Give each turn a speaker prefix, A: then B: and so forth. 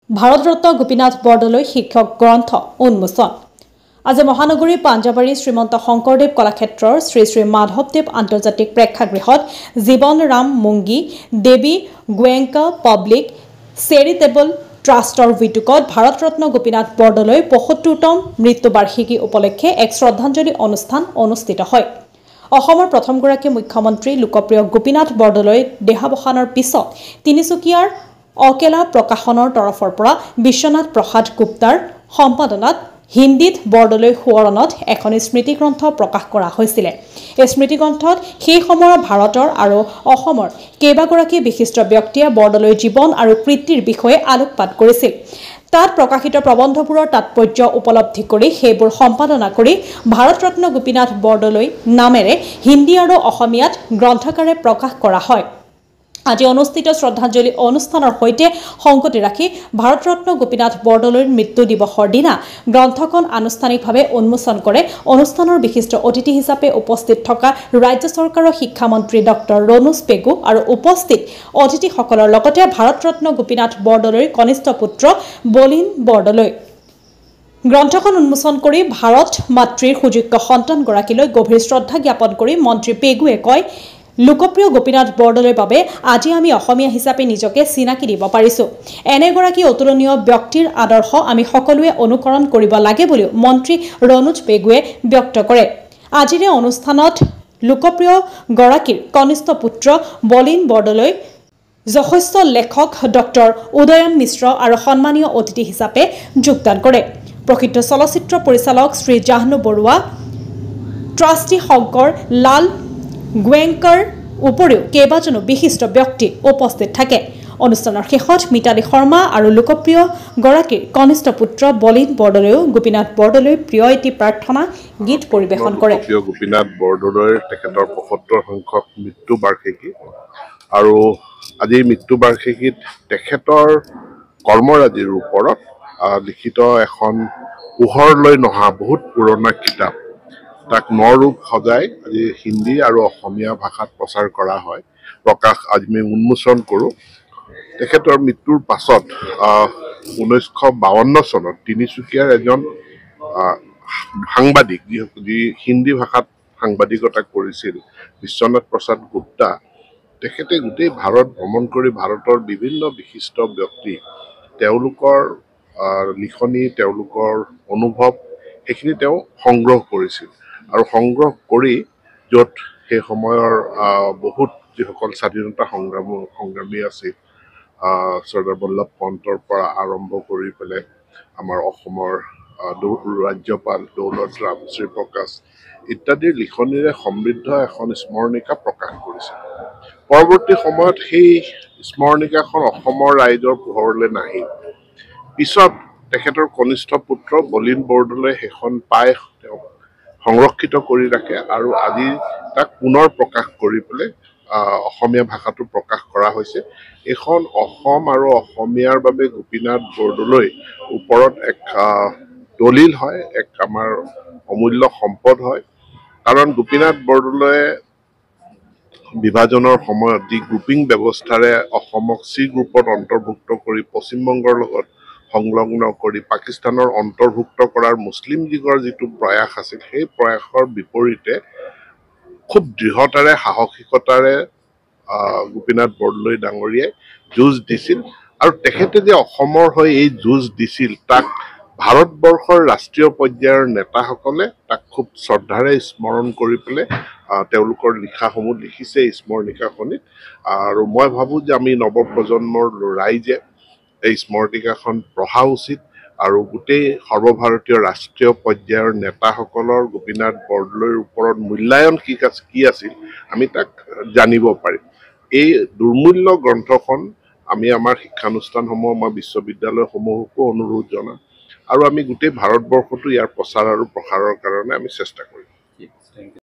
A: ভাৰতৰত্ন গোপীনাথ বৰদলৈ শিক্ষক গ্ৰন্থ উন্মোচন। আজি মহানগৰীৰ পাঞ্জাবাৰী শ্ৰীমন্ত শংকৰদেৱ কলাক্ষেত্ৰৰ শ্ৰী শ্ৰী মাধৱদেৱ আন্তৰ্জাতিক প্ৰেক্ষাগৃহত জীৱন ৰাম মুংগী দেৱী গোৱেংকা পাব্লিক চেৰিটেবল ট্ৰাষ্টৰ উদ্যোগত ভাৰতৰত্ন গোপীনাথ বৰদলৈ ৭৫তম মৃত্যুবাৰ্ষিকী উপলক্ষে এক শ্ৰদ্ধাঞ্জলি অনুষ্ঠান অনুষ্ঠিত হয়। অসমৰ প্ৰথমগৰাকী মুখ্যমন্ত্ৰী লোকপ্ৰিয় গোপীনাথ বৰদলৈ দেহাৱসানৰ পিছত তিনিচুকীয়াৰ অকেলা প্ৰকাশনৰ তৰফৰ পৰা বিশ্বনাথ প্ৰসাদ গুপ্তাৰ সম্পাদনাত হিন্দীত বৰদলৈ সোঁৱৰণত এখন স্মৃতিগ্ৰন্থ প্ৰকাশ কৰা হৈছিল। এই স্মৃতিগ্ৰন্থত সেই সময়ৰ ভাৰতৰ আৰু অসমৰ কেইবাগৰাকী বিশিষ্ট ব্যক্তিয়ে বৰদলৈৰ জীৱন আৰু কৃতিৰ বিষয়ে আলোকপাত কৰিছিল। তাত প্ৰকাশিত প্ৰবন্ধবোৰৰ তাৎপৰ্য উপলব্ধি কৰি সেইবোৰ সম্পাদনা কৰি ভাৰতৰত্ন গোপীনাথ বৰদলৈ নামেৰে হিন্দী আৰু অসমীয়াত গ্ৰন্থাকাৰে প্ৰকাশ কৰা হয়। আজি অনুষ্ঠিত শ্ৰদ্ধাঞ্জলি অনুষ্ঠানৰ সৈতে সংগতি ৰাখি ভাৰতৰত্ন গোপীনাথ বৰদলৈৰ মৃত্যু দিৱসৰ দিনা গ্ৰন্থখন আনুষ্ঠানিকভাৱে উন্মোচন কৰে অনুষ্ঠানৰ বিশিষ্ট অতিথি হিচাপে উপস্থিত থকা ৰাজ্য চৰকাৰৰ শিক্ষামন্ত্ৰী ডক্টৰ ৰণোজ পেগু আৰু উপস্থিত অতিথিসকলৰ লগতে ভাৰতৰত্ন গোপীনাথ বৰদলৈৰ কনিষ্ঠ পুত্ৰ বলীন বৰদলৈ। গ্ৰন্থখন উন্মোচন কৰি ভাৰত মাতৃৰ সুযোগ্য সন্তানগৰাকীলৈ গভীৰ শ্ৰদ্ধা জ্ঞাপন কৰি মন্ত্ৰী পেগুৱে কয়, লোকপ্ৰিয় গোপীনাথ বৰদলৈৰ বাবে আজি আমি অসমীয়া হিচাপে নিজকে চিনাকি দিব পাৰিছোঁ। এনেগৰাকী অতুলনীয় ব্যক্তিৰ আদৰ্শ আমি সকলোৱে অনুকৰণ কৰিব লাগে বুলিও মন্ত্ৰী ৰণোজ পেগুৱে ব্যক্ত কৰে। আজিৰ অনুষ্ঠানত লোকপ্ৰিয় গৰাকীৰ কনিষ্ঠ পুত্ৰ বলীন বৰদলৈ, যশস্য লেখক ডক্টৰ উদয়ন মিশ্ৰ আৰু সন্মানীয় অতিথি হিচাপে যোগদান কৰে। প্ৰসিদ্ধ চলচ্চিত্ৰ পৰিচালক শ্ৰী জাহ্নু বৰুৱা, ট্ৰাষ্টি শংকৰ লাল গোৱেংকাৰ উপৰিও কেইবাজনো বিশিষ্ট ব্যক্তি উপস্থিত থাকে। অনুষ্ঠানৰ শেষত মিতালী শৰ্মা আৰু লোকপ্ৰিয় গৰাকীৰ কনিষ্ঠ পুত্ৰ বলীন বৰদলৈও গোপীনাথ বৰদলৈৰ প্ৰিয় এটি প্ৰাৰ্থনা গীত পৰিৱেশন কৰে।
B: গোপীনাথ বৰদলৈৰ তেখেতৰ ৭৫ সংখ্যক মৃত্যু বাৰ্ষিকী আৰু আজি মৃত্যু বাৰ্ষিকীত তেখেতৰ কৰ্মৰাজিৰ ওপৰত লিখিত এখন পোহৰলৈ নহা বহুত পুৰণা কিতাপ, তাক নৰূপ সজাই আজি হিন্দী আৰু অসমীয়া ভাষাত প্ৰচাৰ কৰা হয়। প্ৰকাশ আজি আমি উন্মোচন কৰোঁ। তেখেতৰ মৃত্যুৰ পাছত 1952 চনত তিনিচুকীয়াৰ এজন সাংবাদিক, যি হিন্দী ভাষাত সাংবাদিকতা কৰিছিল, বিশ্বনাথ প্ৰসাদ গুপ্তা, তেখেতে গোটেই ভাৰত ভ্ৰমণ কৰি ভাৰতৰ বিভিন্ন বিশিষ্ট ব্যক্তি, তেওঁলোকৰ লিখনি, তেওঁলোকৰ অনুভৱ, সেইখিনি তেওঁ সংগ্ৰহ কৰিছিল আৰু সংগ্ৰহ কৰি য'ত সেই সময়ৰ বহুত যিসকল স্বাধীনতা সংগ্ৰামী আছিল, চৰ্দাৰ বল্লভ পন্তৰ পৰা আৰম্ভ কৰি পেলাই আমাৰ অসমৰ ৰাজ্যপাল দৌলত ৰাম শ্ৰীপ্ৰকাশ ইত্যাদিৰ লিখনিৰে সমৃদ্ধ এখন স্মৰণিকা প্ৰকাশ কৰিছিল। পৰৱৰ্তী সময়ত সেই স্মৰণিকাখন অসমৰ ৰাইজৰ পোহৰলৈ নাহিল। পিছত তেখেতৰ কনিষ্ঠ পুত্ৰ বলীন বৰদলৈ সেইখন পাই তেওঁ সংৰক্ষিত কৰি ৰাখে আৰু আজি তাক পুনৰ প্ৰকাশ কৰি পেলাই অসমীয়া ভাষাটো প্ৰকাশ কৰা হৈছে। এইখন অসম আৰু অসমীয়াৰ বাবে গোপীনাথ বৰদলৈ ওপৰত এক দলিল হয়, এক আমাৰ অমূল্য সম্পদ হয়। কাৰণ গোপীনাথ বৰদলৈয়ে বিভাজনৰ সময়ত যি গ্ৰুপিং ব্যৱস্থাৰে অসমক চি গ্ৰুপত অন্তৰ্ভুক্ত কৰি পশ্চিমবংগৰ লগত সংলগ্ন কৰি পাকিস্তানৰ অন্তৰ্ভুক্ত কৰাৰ মুছলিম লীগৰ যিটো প্ৰয়াস আছিল, সেই প্ৰয়াসৰ বিপৰীতে খুব দৃঢ়তাৰে সাহসিকতাৰে গোপীনাথ বৰদলৈ ডাঙৰীয়াই যুঁজ দিছিল আৰু তেখেতে যে অসমৰ হৈ এই যুঁজ দিছিল, তাক ভাৰতবৰ্ষৰ ৰাষ্ট্ৰীয় পৰ্যায়ৰ নেতাসকলে তাক খুব শ্ৰদ্ধাৰে স্মৰণ কৰি পেলাই তেওঁলোকৰ লিখাসমূহ লিখিছে স্মৰণিকাখনিত। আৰু মই ভাবোঁ যে আমি নৱপ্ৰজন্মৰ ৰাইজে এই স্মৰণিকাখন পঢ়া উচিত আৰু গোটেই সৰ্বভাৰতীয় ৰাষ্ট্ৰীয় পৰ্যায়ৰ নেতাসকলৰ গোপীনাথ বৰদলৈৰ ওপৰত মূল্যায়ন কি আছিল আমি তাক জানিব পাৰিম। এই দুৰ্মূল্য গ্ৰন্থখন আমি আমাৰ শিক্ষানুষ্ঠানসমূহ, আমাৰ বিশ্ববিদ্যালয়সমূহকো অনুৰোধ জনাম আৰু আমি গোটেই ভাৰতবৰ্ষতো ইয়াৰ প্ৰচাৰ আৰু প্ৰসাৰৰ কাৰণে আমি চেষ্টা কৰিম।